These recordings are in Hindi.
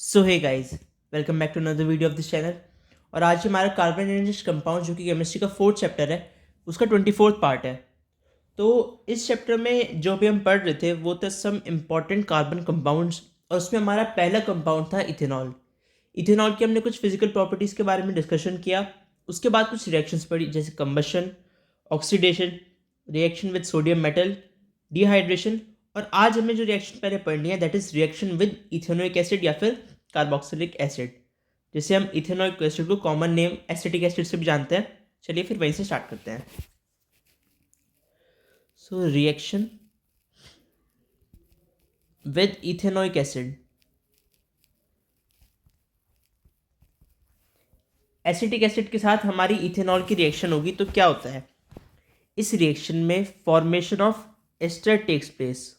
So hey guys, welcome back to another video of this channel. और आज हमारा कार्बन एनर्जी कंपाउंड जो कि केमिस्ट्री का फोर्थ चैप्टर है, उसका 24th पार्ट है। तो इस चैप्टर में जो भी हम पढ़ रहे थे वो थे सम इम्पॉर्टेंट कार्बन कंपाउंड्स, और उसमें हमारा पहला कंपाउंड था इथेनॉल। इथेनॉल की हमने कुछ फिजिकल प्रॉपर्टीज़ के बारे में डिस्कशन किया। उसके बाद कुछ रिएक्शंस पढ़ी, जैसे combustion, oxidation, reaction with sodium metal, dehydration. और आज हमें जो रिएक्शन पहले पढ़नी है that is reaction with ethanoic acid या फिर कार्बोक्सिलिक एसिड, जिसे हम इथेनोइक एसिड को कॉमन नेम एसिटिक एसिड से भी जानते हैं। चलिए फिर वहीं से स्टार्ट करते हैं। So reaction with ethanoic acid, acetic acid के साथ हमारी इथेनॉल की रिएक्शन होगी तो क्या होता है, इस रिएक्शन में formation of ester takes place.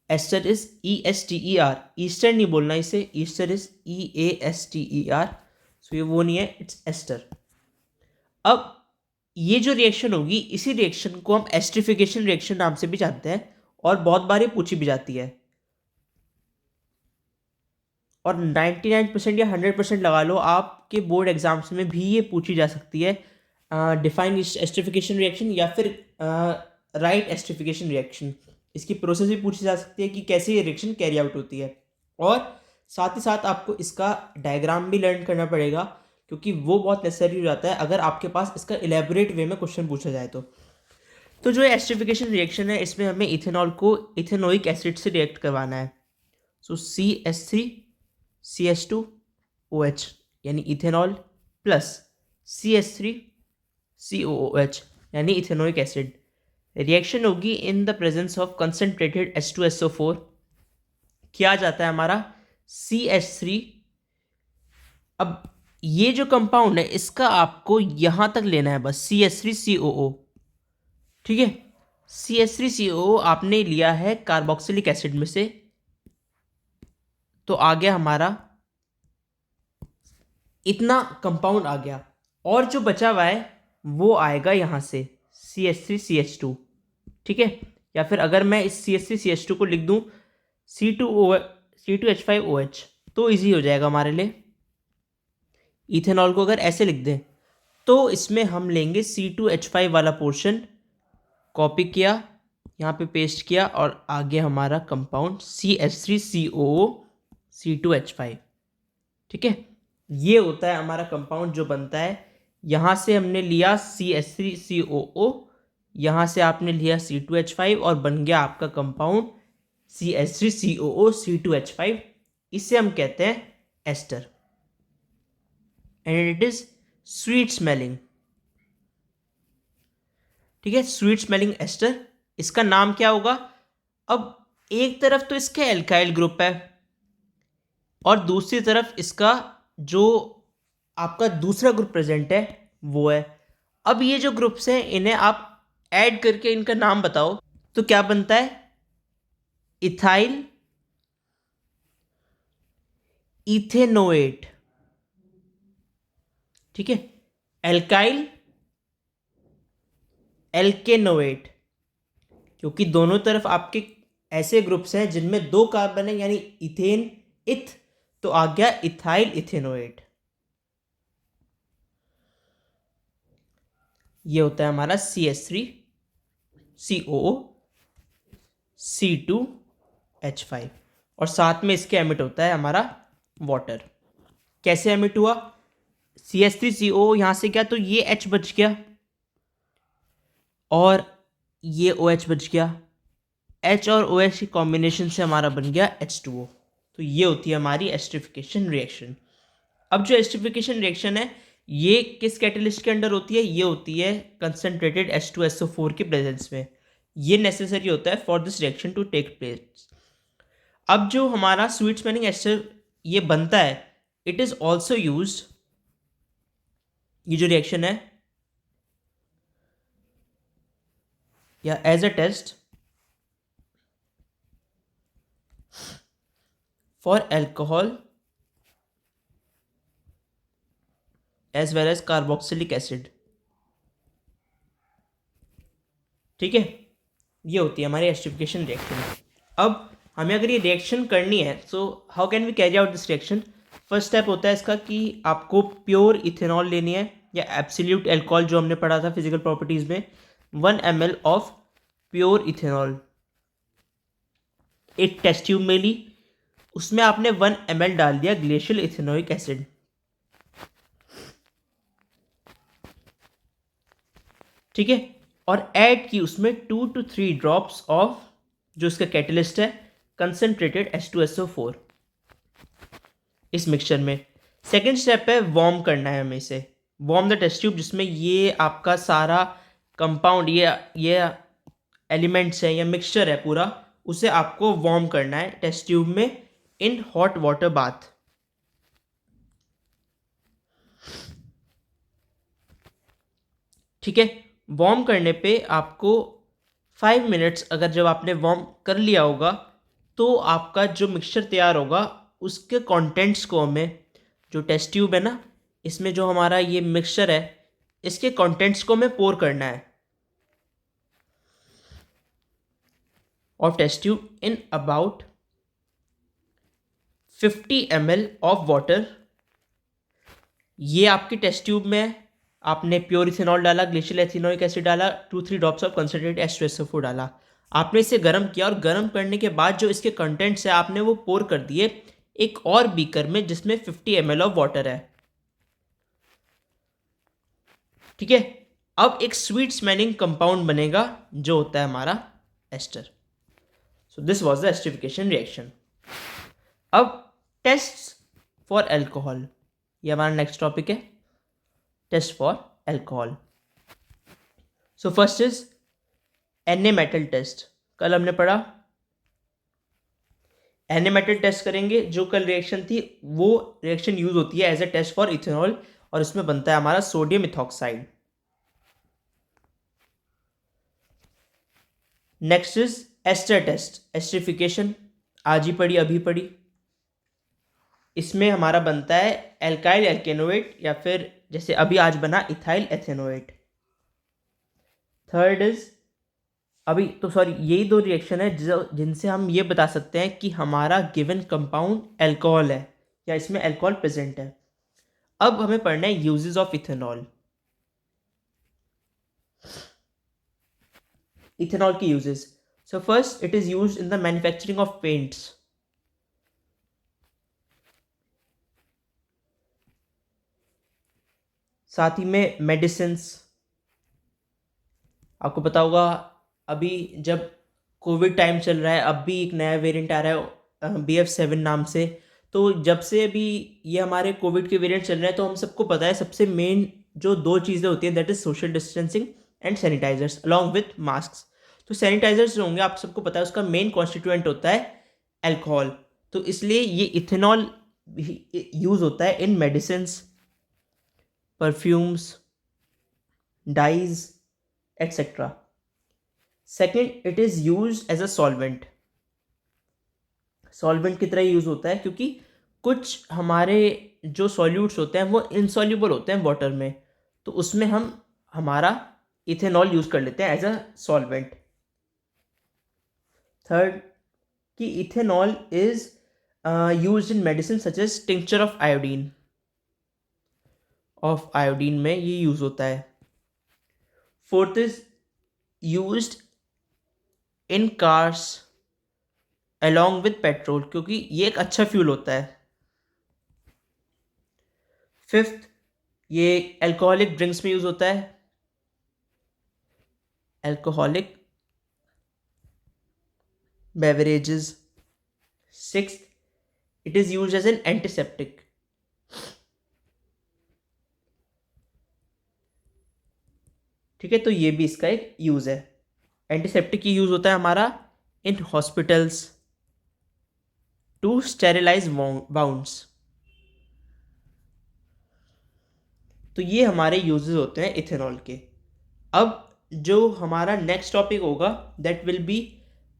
Ester is ESTER, Easter नहीं बोलना इसे, ईस्टर इज EASTER। सो ये वो नहीं है, इट्स एस्टर। अब ये जो रिएक्शन होगी, इसी रिएक्शन को हम एस्ट्रिफिकेशन रिएक्शन नाम से भी जानते हैं, और बहुत बार ये पूछी भी जाती है। और 99% या 100% लगा लो, आपके बोर्ड एग्जाम्स में भी ये पूछी जा सकती है। डिफाइन एस्ट्रिफिकेशन रिएक्शन या फिर राइट एस्ट्रिफिकेशन रिएक्शन, इसकी प्रोसेस भी पूछी जा सकती है कि कैसे ये रिएक्शन कैरी आउट होती है। और साथ ही साथ आपको इसका डायग्राम भी लर्न करना पड़ेगा, क्योंकि वो बहुत नेसेसरी हो जाता है अगर आपके पास इसका इलेबोरेट वे में क्वेश्चन पूछा जाए तो जो एस्ट्रिफिकेशन रिएक्शन है, इसमें हमें इथेनॉल को इथेनोइक एसिड से रिएक्ट करवाना है। सो CH3CH2OH यानी इथेनॉल प्लस CH3COOH यानी इथेनोइक एसिड। रिएक्शन होगी in the presence of concentrated H2SO4। क्या जाता है हमारा CH3। अब ये जो कंपाउंड है इसका आपको यहां तक लेना है बस, CH3COO। ठीक है, CH3COO आपने लिया है कार्बोक्सिलिक एसिड में से, तो आ गया हमारा इतना कंपाउंड आ गया। और जो बचा हुआ है वो आएगा यहाँ से CH3CH2। ठीक है, या फिर अगर मैं इस CH3CH2 को लिख दूँ C2H5OH तो इजी हो जाएगा हमारे लिए। इथेनॉल को अगर ऐसे लिख दें तो इसमें हम लेंगे C2H5 वाला पोर्शन, कॉपी किया, यहाँ पे पेस्ट किया, और आगे हमारा कंपाउंड CH3COO C2H5। ठीक है, ये होता है हमारा कंपाउंड जो बनता है। यहाँ से हमने लिया CH3COO, यहाँ से आपने लिया C2H5, और बन गया आपका कंपाउंड CH3COO C2H5। इसे हम कहते हैं ester, and it is sweet smelling. ठीक है, स्वीट स्मेलिंग एस्टर, इसका नाम क्या होगा। अब एक तरफ तो इसका एल्काइल ग्रुप है, और दूसरी तरफ इसका जो आपका दूसरा ग्रुप प्रेजेंट है वो है। अब ये जो ग्रुप्स हैं इन्हें आप ऐड करके इनका नाम बताओ तो क्या बनता है, इथाइल इथेनोएट। ठीक है, एल्काइल एल्केनोएट, क्योंकि दोनों तरफ आपके ऐसे ग्रुप्स हैं जिनमें दो कार्बन है, यानी इथेन इथ, तो आ गया इथाइल इथेनोएट। ये होता है हमारा CH3COO C2H5, और साथ में इसके एमिट होता है हमारा वाटर। कैसे एमिट हुआ, CH3CO यहाँ से क्या, तो ये H बच गया और ये OH बच गया। H और OH की कॉम्बिनेशन से हमारा बन गया H2O। तो ये होती है हमारी एस्ट्रिफिकेशन रिएक्शन। अब जो एस्ट्रिफिकेशन रिएक्शन है ये किस कैटलिस्ट के अंडर होती है, ये होती है कंसनट्रेटेड H2SO4 के प्रेजेंस में। ये नेसेसरी होता है for this reaction to take place. अब जो हमारा स्वीट स्मेलिंग एस्टर ये बनता है, इट इज ऑल्सो यूज्ड, ये जो रिएक्शन है, या as a test for alcohol as well as carboxylic acid. ठीक है, ये होती है हमारी एस्टिफिकेशन रिएक्शन। अब हमें अगर ये रिएक्शन करनी है तो how can we carry out this reaction. First step होता है इसका कि आपको प्योर इथेनॉल लेनी है या एब्सोल्यूट अल्कोहल जो हमने पढ़ा था फिजिकल प्रॉपर्टीज़ में, 1 ml ऑफ प्योर इथेनॉल एक टेस्ट ट्यूब में ली, उसमें आपने 1 ml डाल दिया ग्लेशियल इथेनोइक एसिड। ठीक है, और ऐड की उसमें 2 to 3 ड्रॉप्स ऑफ जो इसका कैटलिस्ट है कंसनट्रेटेड H2SO4 इस मिक्सचर में। सेकेंड स्टेप है वार्म करना है हमें इसे, वार्म द टेस्ट ट्यूब जिसमें ये आपका सारा कंपाउंड ये एलिमेंट्स है या मिक्सचर है पूरा, उसे आपको वार्म करना है टेस्ट ट्यूब में इन हॉट वाटर बाथ। ठीक है, वार्म करने पे आपको 5 मिनट्स अगर जब आपने वार्म कर लिया होगा तो आपका जो मिक्सचर तैयार होगा उसके कंटेंट्स को हमें, जो टेस्ट ट्यूब है ना इसमें जो हमारा ये मिक्सचर है इसके कंटेंट्स को हमें पोर करना है of test tube in about 50 ml of water. ये आपके टेस्ट ट्यूब में आपने प्योर इथेनॉल डाला, ग्लेशियल एथिनोइक एसिड डाला, 2-3 ड्रॉप्स ऑफ कंसनट्रेटेड H2SO4 डाला, आपने इसे गर्म किया और गर्म करने के बाद जो इसके कंटेंट्स है आपने वो पोर कर दिए एक और बीकर में जिसमें 50 ml ऑफ वाटर है। ठीक है, अब एक स्वीट स्मेलिंग कंपाउंड बनेगा जो होता है हमारा ester. So this was the esterification reaction. अब टेस्ट्स फॉर अल्कोहल, ये हमारा नेक्स्ट टॉपिक है, test for alcohol. So first is Na metal test. कल हमने पढ़ा Na मेटल टेस्ट करेंगे, जो कल रिएक्शन थी वो रिएक्शन यूज होती है as a test for ethanol और इसमें बनता है हमारा sodium ethoxide. Next is ester test, esterification, आज ही पढ़ी अभी पढ़ी। इसमें हमारा बनता है एल्काइल एल्केनोएट या फिर जैसे अभी आज बना इथाइल एथेनोएट। थर्ड इज अभी तो सॉरी यही दो रिएक्शन है जिनसे हम ये बता सकते हैं कि हमारा गिवन कंपाउंड अल्कोहल है या इसमें अल्कोहल प्रेजेंट है। अब हमें पढ़ना है यूजेस ऑफ इथेनॉल। इथेनॉल की uses, so first it is used in the manufacturing of paints. साथ ही में मेडिसिन्स, आपको पता होगा अभी जब कोविड टाइम चल रहा है अब भी एक नया वेरिएंट आ रहा है BF7 नाम से। तो जब से अभी ये हमारे कोविड के वेरिएंट चल रहे हैं तो हम सबको पता है सबसे मेन जो दो चीज़ें होती हैं that is social distancing and sanitisers along with mask. तो सैनिटाइजर्स जो होंगे आप सबको पता है उसका मेन कॉन्स्टिट्यूएंट होता है अल्कोहल, तो इसलिए ये इथेनॉल यूज़ होता है in medicines, perfumes, dyes etcetera. Second, it is use as a solvent, solvent की तरह यूज़ होता है क्योंकि कुछ हमारे जो सॉल्यूट्स होते हैं वो इनसॉल्यूबल होते हैं वाटर में, तो उसमें हम हमारा इथेनॉल यूज़ कर लेते हैं एज अ सॉल्वेंट। थर्ड कि ethanol is use in medicine such as tincture of iodine में ये यूज़ होता है। Fourth is used in cars along with petrol क्योंकि ये एक अच्छा फ्यूल होता है। फिफ्थ, ये अल्कोहलिक ड्रिंक्स में यूज होता है, alcoholic beverages. Sixth, it is use as an antiseptic. ठीक है, तो ये भी इसका एक यूज है। एंटीसेप्टिक की यूज होता है हमारा in hospitals to sterilise wounds. तो ये हमारे यूजेस होते हैं इथेनॉल के। अब जो हमारा नेक्स्ट टॉपिक होगा that will be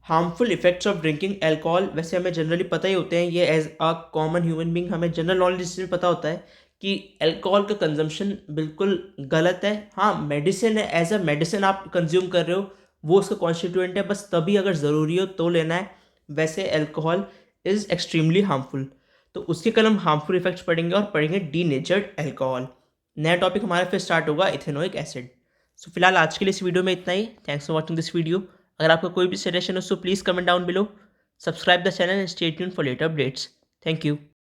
harmful effects of drinking alcohol. वैसे हमें जनरली पता ही होते हैं, ये as a common human being हमें जनरल नॉलेज इसमें पता होता है कि अल्कोहल का कंजम्पशन बिल्कुल गलत है। हाँ, मेडिसिन है, एज अ मेडिसिन आप कंज्यूम कर रहे हो वो उसका कॉन्स्टिट्यूएंट है, बस तभी अगर ज़रूरी हो तो लेना है। वैसे अल्कोहल इज़ एक्सट्रीमली हार्मफुल। तो उसके कल हम हार्मफुल इफेक्ट्स पढ़ेंगे और पढ़ेंगे डीनेचर्ड अल्कोहल। नया टॉपिक हमारा फिर स्टार्ट होगा इथेनोइक एसिड। सो फिलहाल आज के लिए इस वीडियो में इतना ही। Thanks for watching this video. अगर आपका कोई भी सजेशन हो so please comment down below. Subscribe the channel and stay tuned for later updates. Thank you.